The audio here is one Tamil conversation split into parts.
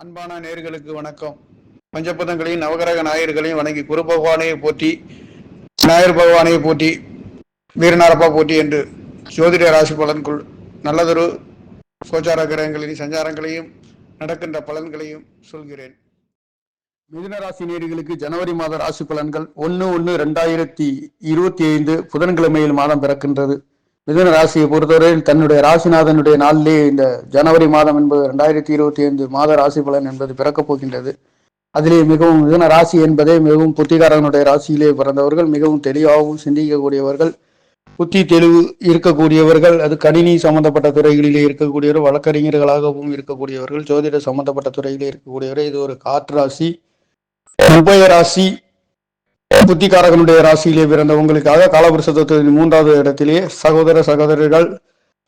அன்பான நேயர்களுக்கு வணக்கம். பஞ்சபதங்களையும் நவகிரக நாயர்களையும் வணங்கி குரு பகவானையை போற்றி, நாயர் பகவானையை போற்றி, வீரநாரப்பா போற்றி என்று ஜோதிட ராசி பலன்குள் நல்லதொரு கோச்சார கிரகங்களின் சஞ்சாரங்களையும் நடக்கின்ற பலன்களையும் சொல்கிறேன். மிதுன ராசி நேயர்களுக்கு ஜனவரி மாத ராசி பலன்கள் 1/1/2025 புதன்கிழமையில் மாதம் பிறக்கின்றது. மிதுன ராசியை பொறுத்தவரையில் தன்னுடைய ராசிநாதனுடைய நாளிலே இந்த ஜனவரி மாதம் என்பது 2025 மாத ராசி பலன் என்பது பிறக்கப் போகின்றது. அதிலே மிகவும் மிதுன ராசி என்பதே மிகவும் புத்திகாரனுடைய ராசியிலே பிறந்தவர்கள், மிகவும் தெளிவாகவும் சிந்திக்கக்கூடியவர்கள், புத்தி தெளிவு இருக்கக்கூடியவர்கள், அது கணினி சம்பந்தப்பட்ட துறைகளிலே இருக்கக்கூடியவர்கள், வழக்கறிஞர்களாகவும் இருக்கக்கூடியவர்கள், ஜோதிட சம்பந்தப்பட்ட துறையிலே இருக்கக்கூடியவர்கள். இது ஒரு காற்று ராசி, உபய ராசி, புத்திகாரகனுடைய ராசியிலே பிறந்த உங்களுக்காக காலபுருஷ தத்துவத்தின் 3வது இடத்திலே சகோதரர்கள்,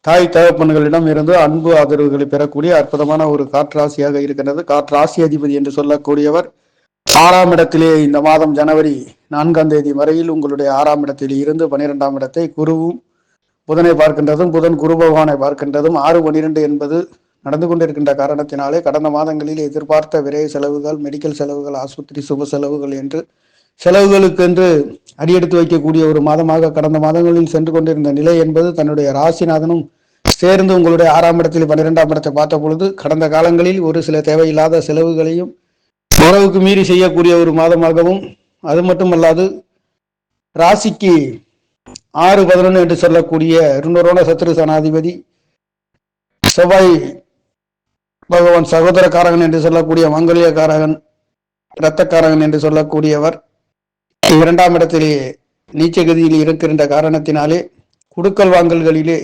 தாய் தகப்பன்களிடம் இருந்து அன்பு ஆதரவுகளை பெறக்கூடிய அற்புதமான ஒரு காற்று ராசியாக இருக்கின்றது. காற்று ராசி அதிபதி என்று சொல்லக்கூடியவர் 6ஆம் இடத்திலே இந்த மாதம் ஜனவரி 4ஆம் தேதி வரையில் உங்களுடைய 6ஆம் இடத்திலே இருந்து 12ஆம் இடத்தை குருவும் புதனை பார்க்கின்றதும், புதன் குரு பகவானை பார்க்கின்றதும் 6/12 என்பது நடந்து கொண்டிருக்கின்ற காரணத்தினாலே கடந்த மாதங்களில் எதிர்பார்த்த விரைவு செலவுகள், மெடிக்கல் செலவுகள், ஆஸ்பத்திரி சுப செலவுகள் என்று செலவுகளுக்கென்று அடியெடுத்து வைக்கக்கூடிய ஒரு மாதமாக கடந்த மாதங்களில் சென்று கொண்டிருந்த நிலை என்பது தன்னுடைய ராசிநாதனும் சேர்ந்து உங்களுடைய 6ஆம் இடத்தில் 12ஆம் இடத்தை பார்த்த பொழுது கடந்த காலங்களில் ஒரு சில தேவையில்லாத செலவுகளையும் உறவுக்கு மீறி செய்யக்கூடிய ஒரு மாதமாகவும், அது மட்டுமல்லாது ராசிக்கு 6/11 என்று சொல்லக்கூடிய 2 சத்துரு சனாதிபதி செவ்வாய் பகவான் சகோதரக்காரகன் என்று சொல்லக்கூடிய மங்கல்யக்காரகன், இரத்தக்காரகன் என்று சொல்லக்கூடியவர் 2ஆம் இடத்திலே நீச்சகதியில் இருக்கின்ற காரணத்தினாலே குடுக்கல் வாங்கல்களிலே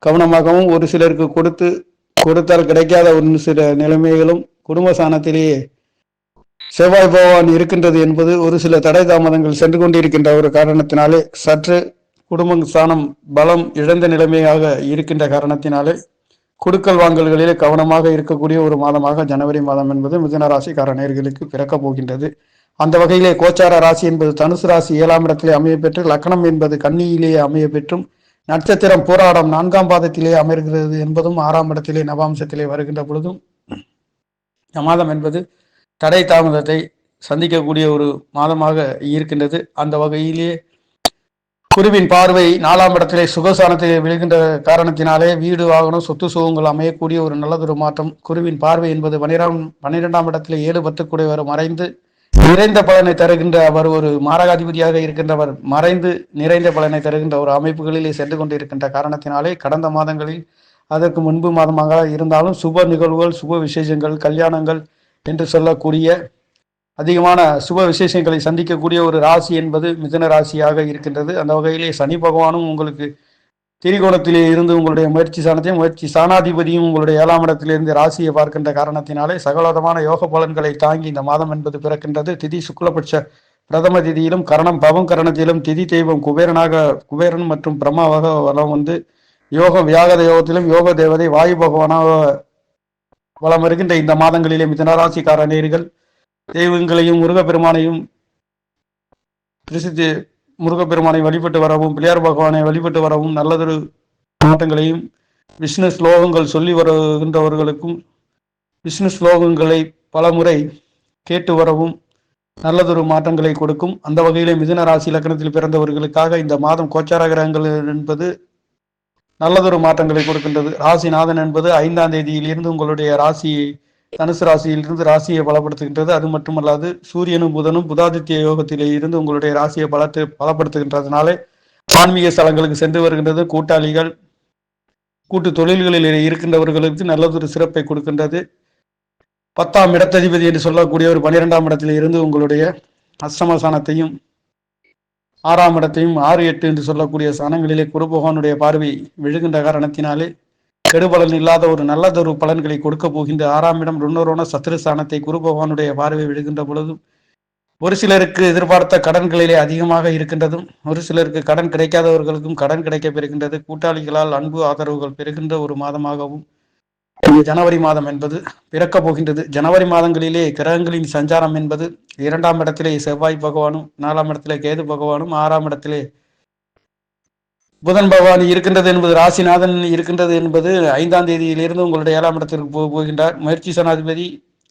கவனமாகவும், ஒரு சிலருக்கு கொடுத்தால் கிடைக்காத ஒரு சில நிலைமைகளும், குடும்ப சாணத்திலேயே செவ்வாய் பகவான் இருக்கின்றது என்பது ஒரு சில தடை தாமதங்கள் சென்று கொண்டிருக்கின்ற ஒரு காரணத்தினாலே சற்று குடும்ப சாணம் பலம் இழந்த நிலைமையாக இருக்கின்ற காரணத்தினாலே குடுக்கல் வாங்கல்களிலே கவனமாக இருக்கக்கூடிய ஒரு மாதமாக ஜனவரி மாதம் என்பது மிதுன ராசிக்கார நேயர்களுக்கு பிறக்கப் போகின்றது. அந்த வகையிலே கோச்சார ராசி என்பது தனுசு ராசி 7ஆம் இடத்திலே அமைய பெற்று, லக்னம் என்பது கன்னியிலேயே அமைய பெற்றும், நட்சத்திரம் போராடம் 4ஆம் பாதத்திலே அமர்கிறது என்பதும் 6ஆம் இடத்திலே நவாம்சத்திலே வருகின்ற பொழுதும் இந்த மாதம் என்பது தடை தாமதத்தை சந்திக்கக்கூடிய ஒரு மாதமாக இருக்கின்றது. அந்த வகையிலே குருவின் பார்வை 4ஆம் இடத்திலே சுகசானத்திலே விழுகின்ற காரணத்தினாலே வீடு, வாகனம், சொத்து சுகங்கள் அமையக்கூடிய ஒரு நல்லதொரு மாற்றம். குருவின் பார்வை என்பது 12ஆம் இடத்திலே 7-10 கூடியவர் மறைந்து நிறைந்த பலனை தருகின்ற அவர், ஒரு மாரகாதிபதியாக இருக்கின்றவர் மறைந்து நிறைந்த பலனை தருகின்ற ஒரு அமைப்புகளிலே சென்று கொண்டிருக்கின்ற காரணத்தினாலே கடந்த மாதங்களில் அதற்கு முன்பு மாதமாக இருந்தாலும் சுப நிகழ்வுகள், சுப விசேஷங்கள், கல்யாணங்கள் என்று சொல்லக்கூடிய அதிகமான சுப விசேஷங்களை சந்திக்கக்கூடிய ஒரு ராசி என்பது மிதுன ராசியாக இருக்கின்றது. அந்த வகையிலே சனி பகவானும் உங்களுக்கு திரிகோணத்திலே இருந்து உங்களுடைய முயற்சி சாணாதிபதியும் உங்களுடைய 7ஆம் இடத்திலிருந்து ராசியை பார்க்கின்ற காரணத்தினாலே சகலவிதமான யோக பலன்களை தாங்கி இந்த மாதம் என்பது பிறக்கின்றது. திதி சுக்லபட்ச பிரதம திதியிலும், கரணம் பவம் கரணத்திலும், திதி தெய்வம் குபேரன் மற்றும் பிரம்மாவாக வளம் வந்து யோகம் வியாகத யோகத்திலும் யோக தேவதை வாயு பகவானாக வளம் வருகின்ற இந்த மாதங்களிலே மிதுனராசிக்கார நேயர்கள் தெய்வங்களையும் முருகப்பெருமானை வழிபட்டு வரவும், பிள்ளையார் பகவானை வழிபட்டு வரவும், நல்லதொரு மாற்றங்களையும் விஷ்ணு ஸ்லோகங்கள் சொல்லி வருகின்றவர்களுக்கும் விஷ்ணு ஸ்லோகங்களை பலமுறை கேட்டு வரவும் நல்லதொரு மாற்றங்களை கொடுக்கும். அந்த வகையிலே மிதுன ராசி லக்னத்தில் பிறந்தவர்களுக்காக இந்த மாதம் கோச்சார கிரகங்கள் என்பது நல்லதொரு மாற்றங்களை கொடுக்கின்றது. ராசிநாதன் என்பது 5ஆம் தேதியிலிருந்து உங்களுடைய ராசியை தனுசு ராசியிலிருந்து ராசியை பலப்படுத்துகின்றது. அது மட்டுமல்லாது சூரியனும் புதனும் புதாதித்ய யோகத்திலே இருந்து உங்களுடைய ராசியை பலப்படுத்துகின்றதுனாலே ஆன்மீக ஸ்தலங்களுக்கு சென்று வருகின்றது. கூட்டாளிகள், கூட்டு தொழில்களில் இருக்கின்றவர்களுக்கு நல்லதொரு சிறப்பை கொடுக்கின்றது. 10ஆம் இடத்ததிபதி என்று சொல்லக்கூடிய ஒரு 12ஆம் இடத்திலே இருந்து உங்களுடைய அஷ்டமஸ்தானத்தையும் 6ஆம் இடத்தையும் 6-8 என்று சொல்லக்கூடிய ஸ்தானங்களிலே குரு பகவானுடைய பார்வை விழுகின்ற காரணத்தினாலே கெடுபலன் இல்லாத ஒரு நல்லதொரு பலன்களை கொடுக்க போகின்ற 6ஆம் இடம் 2 சத்துரு ஸ்தானத்தை குரு பகவானுடைய பார்வை விழுகின்ற பொழுதும் ஒரு சிலருக்கு எதிர்பார்த்த கடன்களிலே அதிகமாக இருக்கின்றதும், ஒரு சிலருக்கு கடன் கிடைக்காதவர்களுக்கும் கடன் கிடைக்க பெறுகின்றது. கூட்டாளிகளால் அன்பு ஆதரவுகள் பெறுகின்ற ஒரு மாதமாகவும் ஜனவரி மாதம் என்பது பிறக்கப் போகின்றது. ஜனவரி மாதங்களிலே கிரகங்களின் சஞ்சாரம் என்பது 2ஆம் இடத்திலே செவ்வாய் பகவானும், 4ஆம் இடத்திலே கேது பகவானும், 6ஆம் இடத்திலே புதன் பகவான் இருக்கின்றது என்பது, ராசிநாதன் இருக்கின்றது என்பது 5ஆம் தேதியிலிருந்து உங்களுடைய 7ஆம் இடத்திற்கு போகின்றார். முயற்சி சனாதிபதி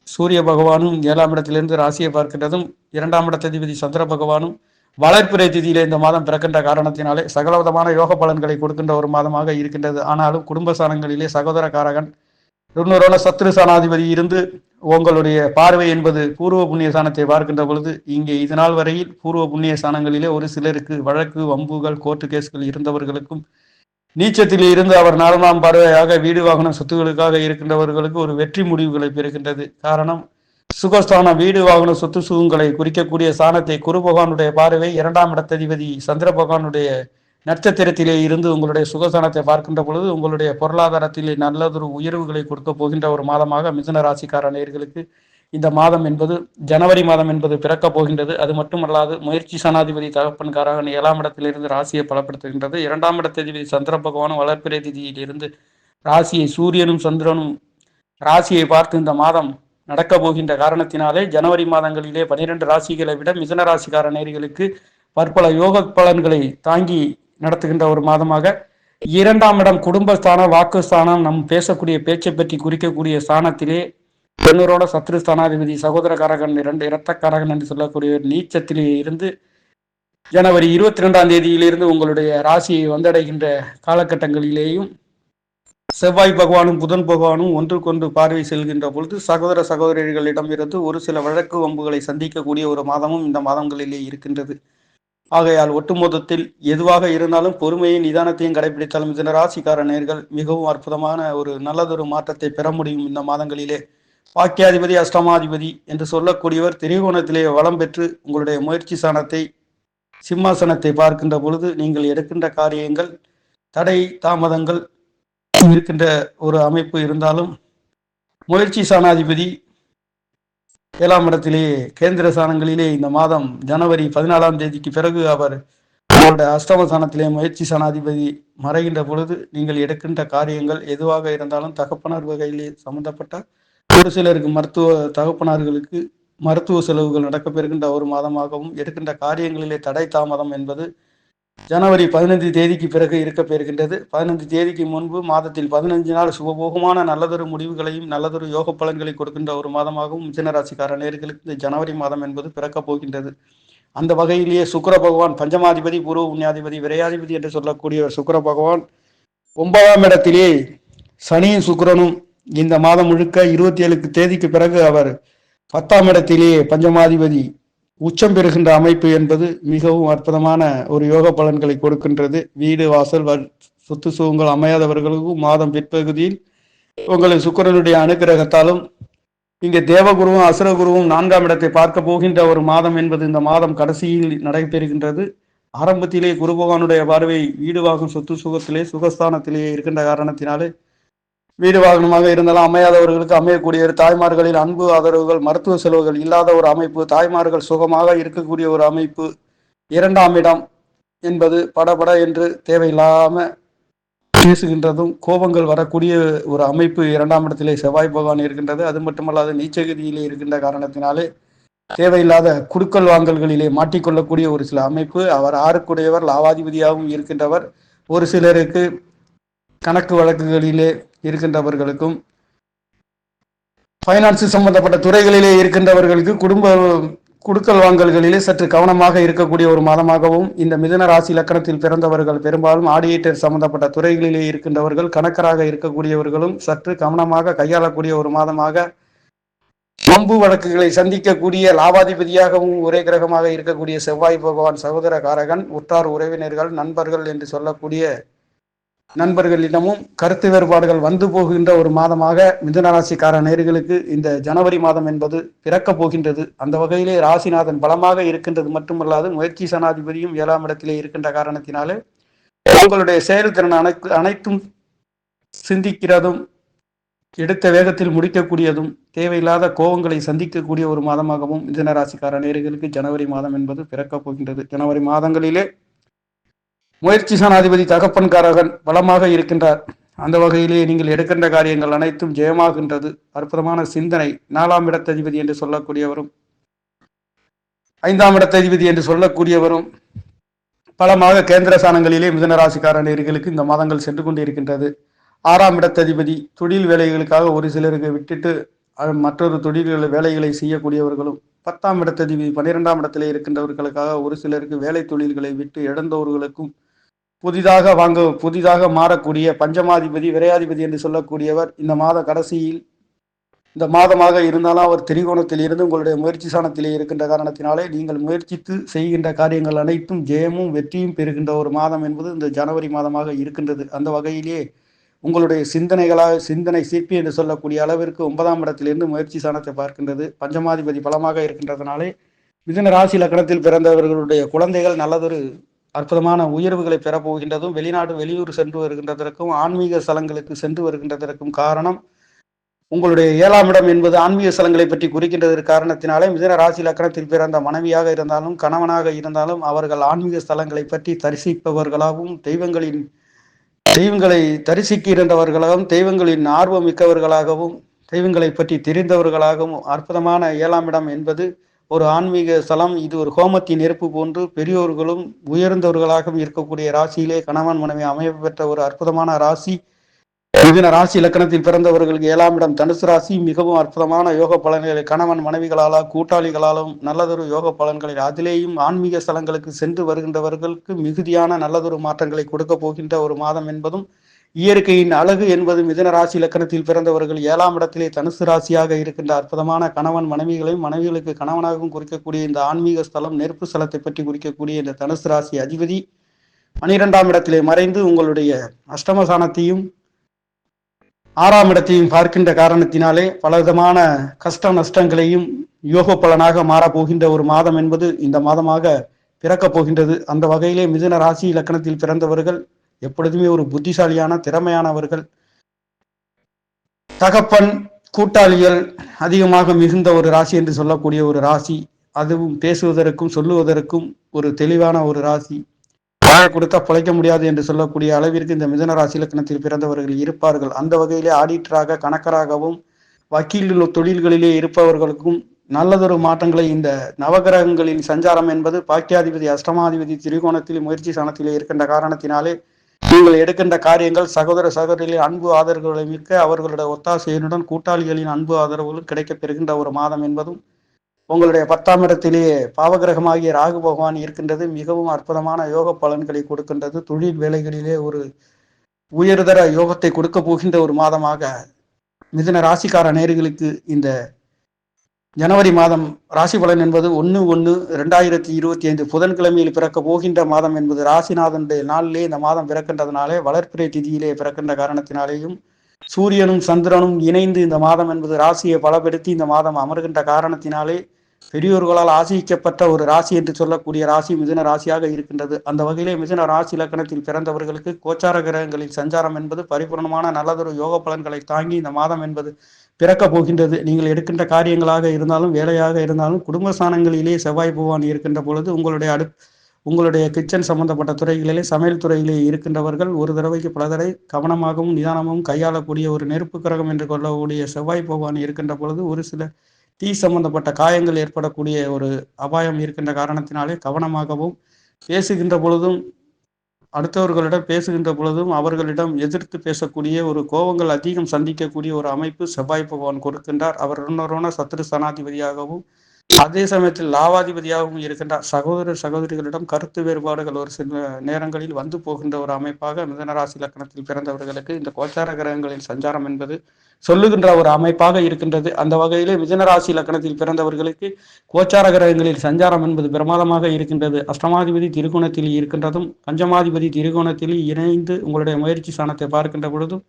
சூரிய பகவானும் 7ஆம் இடத்திலிருந்து ராசியை பார்க்கின்றதும் 2ஆம் இடத்ததிபதி சந்திர பகவானும் வளர்ப்பிறை திதியிலே இந்த மாதம் பிறக்கின்ற காரணத்தினாலே சகலவிதமான யோக பலன்களை கொடுக்கின்ற ஒரு மாதமாக இருக்கின்றது. ஆனாலும் குடும்ப ஸ்தானங்களிலே சகோதர காரகன் இன்னொரு சத்ரு ஸ்தானாதிபதி இருந்து உங்களுடைய பார்வை என்பது பூர்வ புண்ணிய ஸ்தானத்தை பார்க்கின்ற பொழுது இங்கே இது நாள் வரையில் பூர்வ புண்ணிய ஸ்தானங்களிலே ஒரு சிலருக்கு வழக்கு வம்புகள் கோர்ட்டு கேஸ்கள் இருந்தவர்களுக்கும் நீச்சத்தில் இருந்து அவர் 4ஆம் பார்வையாக வீடு வாகனம் சொத்துகளுக்காக இருக்கின்றவர்களுக்கு ஒரு வெற்றி முடிவுகளை பெறுகின்றது. காரணம் சுகஸ்தானம் வீடு வாகன சொத்து சுகங்களை குறிக்கக்கூடிய ஸ்தானத்தை குரு பகவானுடைய பார்வை 2ஆம் இடத்ததிபதி சந்திர பகவானுடைய நட்சத்திரத்திலே இருந்து உங்களுடைய சுகஸ்தானத்தை பார்க்கின்ற பொழுது உங்களுடைய பொருளாதாரத்திலே நல்லதொரு உயர்வுகளை கொடுக்க போகின்ற ஒரு மாதமாக மிதுன ராசிக்கார நேயர்களுக்கு இந்த மாதம் என்பது ஜனவரி மாதம் என்பது பிறக்கப் போகின்றது. அது மட்டுமல்லாது முயற்சி சனாதிபதி தகப்பன்காரகன் 7ஆம் இடத்திலிருந்து ராசியை பலப்படுத்துகின்றது. 2ஆம் இடத்ததிபதி சந்திர பகவானும் வளர்ப்பிறை திதியிலிருந்து ராசியை சூரியனும் சந்திரனும் ராசியை பார்த்து இந்த மாதம் நடக்க போகின்ற காரணத்தினாலே ஜனவரி மாதங்களிலே 12 ராசிகளை விட மிதுன ராசிக்கார நேயர்களுக்கு பற்பல யோக பலன்களை தாங்கி நடத்துகின்ற ஒரு மாதமாக 2ஆம் இடம் குடும்பஸ்தானம் வாக்குஸ்தானம் நம் பேசக்கூடிய பேச்சை பற்றி குறிக்கக்கூடிய ஸ்தானத்திலே பெண்ணூரோட சத்ரு ஸ்தானாதிபதி சகோதர காரகன் 2 இரத்த காரகன் என்று சொல்லக்கூடிய நீச்சத்திலே இருந்து ஜனவரி 22ஆம் தேதியிலிருந்து உங்களுடைய ராசியை வந்தடைகின்ற காலகட்டங்களிலேயும் செவ்வாய் பகவானும் புதன் பகவானும் ஒன்றுக்கொன்று பார்வை செல்கின்ற பொழுது சகோதர சகோதரிகளிடம் இருந்து ஒரு சில வழக்கு வம்புகளை சந்திக்கக்கூடிய ஒரு மாதமும் இந்த மாதங்களிலே இருக்கின்றது. ஆகையால் ஒட்டுமொத்தத்தில் எதுவாக இருந்தாலும் பொறுமையும் நிதானத்தையும் கடைபிடித்தாலும் மிதுன ராசிக்கார நேயர்கள் மிகவும் அற்புதமான ஒரு நல்லதொரு மாற்றத்தை பெற முடியும். இந்த மாதங்களிலே வாக்கியாதிபதி அஷ்டமாதிபதி என்று சொல்லக்கூடியவர் திரிகோணத்திலே வளம் பெற்று உங்களுடைய முயற்சி ஸ்தானத்தை சிம்மாசனத்தை பார்க்கின்ற பொழுது நீங்கள் எடுக்கின்ற காரியங்கள் தடை தாமதங்கள் இருக்கின்ற ஒரு அமைப்பு இருந்தாலும் முயற்சி ஸ்தானாதிபதி 7ஆம் இடத்திலே கேந்திர ஸ்தானங்களிலே இந்த மாதம் ஜனவரி 14ஆம் தேதிக்கு பிறகு அவர் அவருடைய அஷ்டம ஸ்தானத்திலே முயற்சி ஸ்தானாதிபதி மறைகின்ற பொழுது நீங்கள் எடுக்கின்ற காரியங்கள் எதுவாக இருந்தாலும் தகப்பனார் வகையிலே சம்பந்தப்பட்ட ஒரு சிலருக்கு தகப்பனார்களுக்கு மருத்துவ செலவுகள் நடக்கப்பெறுகின்ற ஒரு மாதமாகவும் எடுக்கின்ற காரியங்களிலே தடை தாமதம் என்பது ஜனவரி 15 தேதிக்கு பிறகு இருக்க பெறுகின்றது. 15 தேதிக்கு முன்பு மாதத்தில் 15 நாள் சுபபோகமான நல்லதொரு முடிவுகளையும் நல்லதொரு யோக பலன்களை கொடுக்கின்ற ஒரு மாதமாகவும் மிதுன ராசிக்கார நேயர்களுக்கு இந்த ஜனவரி மாதம் என்பது பிறக்கப் போகின்றது. அந்த வகையிலேயே சுக்கிர பகவான் பஞ்சமாதிபதி பூர்வ புண்ணியாதிபதி விரையாதிபதி என்று சொல்லக்கூடிய சுக்கிர பகவான் 9ஆம் இடத்திலே சனியும் சுக்கிரனும் இந்த மாதம் முழுக்க 27 தேதிக்கு பிறகு அவர் 10ஆம் இடத்திலே பஞ்சமாதிபதி உச்சம் பெறுகின்ற அமைப்பு என்பது மிகவும் அற்புதமான ஒரு யோக பலன்களை கொடுக்கின்றது. வீடு வாசல் சொத்து சுகங்கள் அமையாதவர்களுக்கும் மாதம் பிற்பகுதியில் உங்கள் சுக்கிரனுடைய அனுகிரகத்தாலும் இங்கே தேவகுருவும் அசுரகுருவும் 4ஆம் இடத்தை பார்க்க போகின்ற ஒரு மாதம் என்பது இந்த மாதம் கடைசியில் நடைபெறுகின்றது. ஆரம்பத்திலே குரு பகவானுடைய பார்வை வீடு வாகும் சொத்து சுகத்திலே சுகஸ்தானத்திலே இருக்கின்ற காரணத்தினாலே வீடு வாகனமாக இருந்தாலும் அமையாதவர்களுக்கு அமையக்கூடிய தாய்மார்களின் அன்பு ஆதரவுகள் மருத்துவ செலவுகள் இல்லாத ஒரு அமைப்பு, தாய்மார்கள் சுகமாக இருக்கக்கூடிய ஒரு அமைப்பு. 2ஆம் இடம் என்பது படபட என்று தேவையில்லாம பேசுகின்றதும் கோபங்கள் வரக்கூடிய ஒரு அமைப்பு 2ஆம் இடத்திலே செவ்வாய் பகவான் இருக்கின்றது. அது மட்டுமல்லாது நீச்சகதியிலே இருக்கின்ற காரணத்தினாலே தேவையில்லாத குடுக்கல் வாங்கல்களிலே மாட்டிக்கொள்ளக்கூடிய ஒரு சில அமைப்பு. அவர் 6க்குடையவர் லாவாதிபதியாகவும் இருக்கின்றவர். ஒரு சிலருக்கு கணக்கு வழக்குகளிலே இருக்கின்றவர்களுக்கும் பைனான்ஸ் சம்பந்தப்பட்ட துறைகளிலே இருக்கின்றவர்களுக்கு குடுக்கல் வாங்கல்களிலே சற்று கவனமாக இருக்கக்கூடிய ஒரு மாதமாகவும் இந்த மிதுன ராசி லக்கணத்தில் பிறந்தவர்கள் பெரும்பாலும் ஆடிட்டர் சம்பந்தப்பட்ட துறைகளிலே இருக்கின்றவர்கள் கணக்கராக இருக்கக்கூடியவர்களும் சற்று கவனமாக கையாளக்கூடிய ஒரு மாதமாக வம்பு வழக்குகளை சந்திக்கக்கூடிய லாபாதிபதியாகவும் ஒரே கிரகமாக இருக்கக்கூடிய செவ்வாய் பகவான் சகோதர காரகன் உற்றார் உறவினர்கள் நண்பர்கள் என்று சொல்லக்கூடிய நண்பர்களிடமும் கருத்து வேறுபாடுகள் வந்து போகின்ற ஒரு மாதமாக மிதுன ராசிக்கார நேயர்களுக்கு இந்த ஜனவரி மாதம் என்பது பிறக்கப் போகின்றது. அந்த வகையிலே ராசிநாதன் பலமாக இருக்கின்றது மட்டுமல்லாது முயற்சி சனாதிபதியும் 7ஆம் இடத்திலே இருக்கின்ற காரணத்தினாலே உங்களுடைய செயல்திறன் அனைத்தும் சிந்திக்கிறதும் எடுத்த வேகத்தில் முடிக்கக்கூடியதும் தேவையில்லாத கோபங்களை சந்திக்கக்கூடிய ஒரு மாதமாகவும் மிதுன ராசிக்கார நேயர்களுக்கு ஜனவரி மாதம் என்பது பிறக்கப் போகின்றது. ஜனவரி மாதங்களிலே முயற்சி சனாதிபதி தகப்பன்காரகன் பலமாக இருக்கின்றார். அந்த வகையிலே நீங்கள் எடுக்கின்ற காரியங்கள் அனைத்தும் ஜெயமாகின்றது. அற்புதமான சிந்தனை. 4ஆம் இடத்ததிபதி என்று சொல்லக்கூடியவரும் 5ஆம் இடத்ததிபதி என்று சொல்லக்கூடியவரும் பலமாக கேந்திர ஸ்தானங்களிலே மிதுன ராசிக்கார நேயர்களுக்கு இந்த மாதங்கள் சென்று கொண்டு இருக்கின்றது. 6ஆம் இடத்ததிபதி தொழில் வேலைகளுக்காக ஒரு சிலருக்கு விட்டுட்டு மற்றொரு தொழில்களை வேலைகளை செய்யக்கூடியவர்களும் 10ஆம் இடத்ததிபதி 12ஆம் இடத்திலே இருக்கின்றவர்களுக்காக ஒரு சிலருக்கு வேலை தொழில்களை விட்டு இழந்தவர்களுக்கும் புதிதாக மாறக்கூடிய பஞ்சமாதிபதி விரையாதிபதி என்று சொல்லக்கூடியவர் இந்த மாத கடைசியில் இந்த மாதமாக இருந்தாலும் அவர் திரிகோணத்தில் இருந்து உங்களுடைய முயற்சி சாணத்திலே இருக்கின்ற காரணத்தினாலே நீங்கள் முயற்சித்து செய்கின்ற காரியங்கள் அனைத்தும் ஜெயமும் வெற்றியும் பெறுகின்ற ஒரு மாதம் என்பது இந்த ஜனவரி மாதமாக இருக்கின்றது. அந்த வகையிலே உங்களுடைய சிந்தனை சிற்பி என்று சொல்லக்கூடிய அளவிற்கு 9ஆம் இடத்திலிருந்து முயற்சி சாணத்தை பார்க்கின்றது. பஞ்சமாதிபதி பலமாக இருக்கின்றதுனாலே மிதுன ராசி லக்னத்தில் பிறந்தவர்களுடைய குழந்தைகள் நல்லதொரு அற்புதமான உயர்வுகளை பெறப்போகின்றதும் வெளிநாடு வெளியூர் சென்று வருகின்றதற்கும் ஆன்மீக ஸ்தலங்களுக்கு சென்று வருகின்றதற்கும் காரணம் உங்களுடைய 7ஆம் இடம் என்பது ஆன்மீக ஸ்தலங்களை பற்றி குறிக்கின்றது காரணத்தினாலே மிதுன ராசி லக்னத்தில் பிறந்த மனைவியாக இருந்தாலும் கணவனாக இருந்தாலும் அவர்கள் ஆன்மீக ஸ்தலங்களை பற்றி தரிசிப்பவர்களாகவும் தெய்வங்களை தரிசிக்கின்றவர்களாகவும் தெய்வங்களின் ஆர்வம் மிக்கவர்களாகவும் தெய்வங்களை பற்றி தெரிந்தவர்களாகவும் அற்புதமான 7ஆம் இடம் என்பது ஒரு ஆன்மீக ஸ்தலம். இது ஒரு ஹோமத்தின் நெருப்பு போன்று பெரியோர்களும் உயர்ந்தவர்களாகவும் இருக்கக்கூடிய ராசியிலே கணவன் மனைவி அமைய பெற்ற ஒரு அற்புதமான ராசி மிதுன ராசி இலக்கணத்தில் பிறந்தவர்களுக்கு 7ஆம் இடம் தனுசு ராசி. மிகவும் அற்புதமான யோக பலன்களை கணவன் மனைவிகளாலும் கூட்டாளிகளாலும் நல்லதொரு யோக பலன்களை அதிலேயும் ஆன்மீக ஸ்தலங்களுக்கு சென்று வருகின்றவர்களுக்கு மிகுதியான நல்லதொரு மாற்றங்களை கொடுக்க போகின்ற ஒரு மாதம் என்பதும் இயற்கையின் அழகு என்பது மிதுன ராசி இலக்கணத்தில் பிறந்தவர்கள் 7ஆம் இடத்திலே தனுசு ராசியாக இருக்கின்ற அற்புதமான கணவன் மனைவிகளையும் மனைவிகளுக்கு கணவனாகவும் குறிக்கக்கூடிய இந்த ஆன்மீக ஸ்தலம் நெருப்பு ஸ்தலத்தை பற்றி குறிக்கக்கூடிய இந்த தனுசு ராசி அதிபதி 12ஆம் இடத்திலே மறைந்து உங்களுடைய அஷ்டமசானத்தையும் 6ஆம் இடத்தையும் பார்க்கின்ற காரணத்தினாலே பலவிதமான கஷ்ட நஷ்டங்களையும் யோக பலனாக மாறப்போகின்ற ஒரு மாதம் என்பது இந்த மாதமாக பிறக்கப் போகின்றது. அந்த வகையிலே மிதுன ராசி இலக்கணத்தில் பிறந்தவர்கள் எப்பொழுதுமே ஒரு புத்திசாலியான திறமையானவர்கள், தகப்பன் கூட்டாளிகள் அதிகமாக மிகுந்த ஒரு ராசி என்று சொல்லக்கூடிய ஒரு ராசி. அதுவும் பேசுவதற்கும் சொல்லுவதற்கும் ஒரு தெளிவான ஒரு ராசி. கொடுத்தா பிழைக்க முடியாது என்று சொல்லக்கூடிய அளவிற்கு இந்த மிதுன ராசி இலக்கணத்தில் பிறந்தவர்கள் இருப்பார்கள். அந்த வகையிலே ஆடிட்டராக கணக்கராகவும் வக்கீல் தொழில்களிலே இருப்பவர்களுக்கும் நல்லதொரு மாற்றங்களை இந்த நவகிரகங்களின் சஞ்சாரம் என்பது பாக்கியாதிபதி அஷ்டமாதிபதி திரிகோணத்தில் முயற்சி சாணத்திலே இருக்கின்ற காரணத்தினாலே நீங்கள் எடுக்கின்ற காரியங்கள் சகோதர சகோதரிகளின் அன்பு ஆதரவுகளை மிக்க அவர்களுடைய ஒத்தாசையினுடன் கூட்டாளிகளின் அன்பு ஆதரவுகளும் கிடைக்கப் பெறுகின்ற ஒரு மாதம் என்பதும் உங்களுடைய 10ஆம் இடத்திலேயே பாவகிரகமாகிய ராகு பகவான் இருக்கின்றது. மிகவும் அற்புதமான யோக பலன்களை கொடுக்கின்றது. தொழில் வேலைகளிலே ஒரு உயர்தர யோகத்தை கொடுக்க போகின்ற ஒரு மாதமாக மிதுன ராசிக்கார நேயர்களுக்கு இந்த ஜனவரி மாதம் ராசி பலன் என்பது 1/1/2025 புதன்கிழமையில் பிறக்க போகின்ற மாதம் என்பது ராசிநாதனுடைய நாளிலே இந்த மாதம் பிறக்கின்றதுனாலே வளர்ப்பிறை திதியிலே பிறக்கின்ற காரணத்தினாலேயும் சூரியனும் சந்திரனும் இணைந்து இந்த மாதம் என்பது ராசியை பலப்படுத்தி இந்த மாதம் அமர்கின்ற காரணத்தினாலே பெரியோர்களால் ஆசிக்கப்பட்ட ஒரு ராசி என்று சொல்லக்கூடிய ராசி மிதுன ராசியாக இருக்கின்றது. அந்த வகையிலே மிதுன ராசி இலக்கணத்தில் பிறந்தவர்களுக்கு கோச்சார கிரகங்களின் சஞ்சாரம் என்பது பரிபூர்ணமான நல்லதொரு யோக பலன்களை தாங்கி இந்த மாதம் என்பது பிறக்க போகின்றது. நீங்கள் எடுக்கின்ற காரியங்களாக இருந்தாலும் வேலையாக இருந்தாலும் குடும்ப ஸ்தானங்களிலே செவ்வாய் பகவான் இருக்கின்ற பொழுது உங்களுடைய கிச்சன் சம்பந்தப்பட்ட துறைகளிலே சமையல் துறையிலே இருக்கின்றவர்கள் ஒரு தடவைக்கு பல தடவை கவனமாகவும் நிதானமாகவும் கையாளக்கூடிய ஒரு நெருப்பு கிரகம் என்று கொள்ளக்கூடிய செவ்வாய் பகவான் இருக்கின்ற பொழுது ஒரு சில தீ சம்பந்தப்பட்ட காயங்கள் ஏற்படக்கூடிய ஒரு அபாயம் இருக்கின்ற காரணத்தினாலே கவனமாகவும் பேசுகின்ற பொழுதும் அடுத்தவர்களிடம் பேசுகின்ற பொழுதும் அவர்களிடம் எதிர்த்து பேசக்கூடிய ஒரு கோபங்கள் அதிகம் சந்திக்கக்கூடிய ஒரு அமைப்பு செவ்வாய் பகவான் கொடுக்கின்றார். அவர் இன்னொரு சத்துரு சனாதிபதியாகவும் அதே சமயத்தில் லாவாதிபதியாகவும் இருக்கின்றார். சகோதரிகளிடம் கருத்து வேறுபாடுகள் ஒரு சில நேரங்களில் வந்து போகின்ற ஒரு அமைப்பாக மிதுனராசி இலக்கணத்தில் பிறந்தவர்களுக்கு இந்த கோச்சார கிரகங்களின் சஞ்சாரம் என்பது சொல்லுகின்ற ஒரு அமைப்பாக இருக்கின்றது. அந்த வகையிலே மிதுனராசி இலக்கணத்தில் பிறந்தவர்களுக்கு கோச்சார கிரகங்களில் சஞ்சாரம் என்பது பிரமாதமாக இருக்கின்றது. அஷ்டமாதிபதி திரிகோணத்தில் இருக்கின்றதும் பஞ்சமாதிபதி திரிகோணத்தில் இணைந்து உங்களுடைய முயற்சி ஸ்தானத்தை பார்க்கின்ற பொழுதும்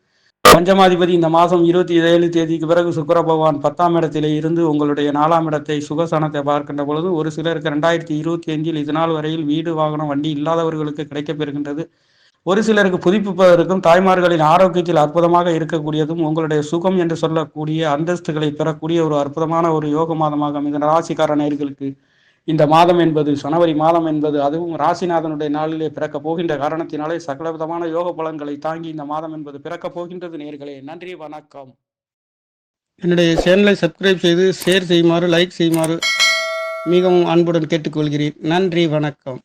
பஞ்சமாதிபதி இந்த மாதம் 27 தேதிக்கு பிறகு சுக்கிர பகவான் 10ஆம் இடத்திலே இருந்து உங்களுடைய 4ஆம் இடத்தை சுகஸ்தானத்தை பார்க்கின்ற பொழுது ஒரு சிலருக்கு 2025 இதனால் வரையில் வீடு வாகனம் வண்டி இல்லாதவர்களுக்கு கிடைக்கப் பெறுகின்றது. ஒரு சிலருக்கு புதுப்பிப்பதற்கும் தாய்மார்களின் ஆரோக்கியத்தில் அற்புதமாக இருக்கக்கூடியதும் உங்களுடைய சுகம் என்று சொல்லக்கூடிய அந்தஸ்துகளை பெறக்கூடிய ஒரு அற்புதமான ஒரு யோக மாதமாக மிதுன ராசிக்கார நேயர்களுக்கு இந்த மாதம் என்பது ஜனவரி மாதம் என்பது அதுவும் ராசிநாதனுடைய நாளிலே பிறக்க போகின்ற காரணத்தினாலே சகல விதமான யோக பலன்களை தாங்கி இந்த மாதம் என்பது பிறக்க போகின்றது. நேயர்களே, நன்றி, வணக்கம். என்னுடைய சேனலை சப்ஸ்கிரைப் செய்து ஷேர் செய்யுமாறு லைக் செய்யுமாறு மிகவும் அன்புடன் கேட்டுக்கொள்கிறேன். நன்றி, வணக்கம்.